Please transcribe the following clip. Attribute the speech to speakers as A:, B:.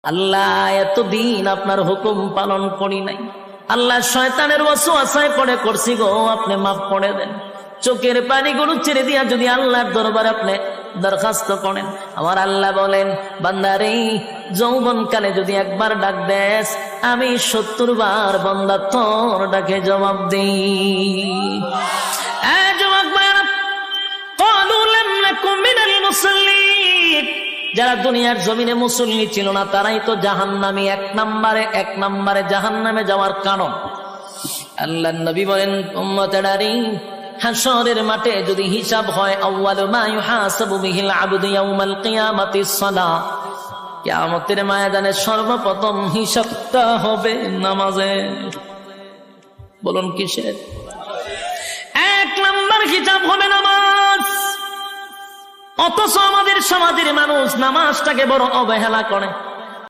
A: আল্লাহ এতদিন আপনার হুকুম পালন করি নাই, আল্লাহ শয়তানের ওয়াসওয়াসায় পড়ে করছি গো, আপনি মাফ করে দেন। চোখের পানিগুলো ছেড়ে দিয়া যদি আল্লাহর দরবারে আপনি দরখাস্ত করেন, আমার আল্লাহ বলেন বান্দারে যৌবনকালে যদি একবার ডাক দেস, আমি ৭০ বার বান্দা তোর ডাকে জবাব দিই। যারা দুনিয়ার জমিনে মুসল্লি ছিল না তারাই তো জাহান্নামী, এক নম্বরে জাহান্নামে যাওয়ার কারণ। আল্লাহর নবী বলেন উম্মতেরানি, হাশরের মাঠে যদি হিসাব হয়, আউয়ালু মা ইউহাসাবু বিহিল আবদু ইয়াউমাল কিয়ামাতিস সালাহ, কিয়ামতের ময়দানে সর্বপ্রথম হিসাবটা হবে নামাজে। বলুন কিসের? ১ নম্বর হিসাব হবে নামাজ। অথচ আমাদের সমাজের মানুষ নামাজটাকে বড় অবহেলা করে।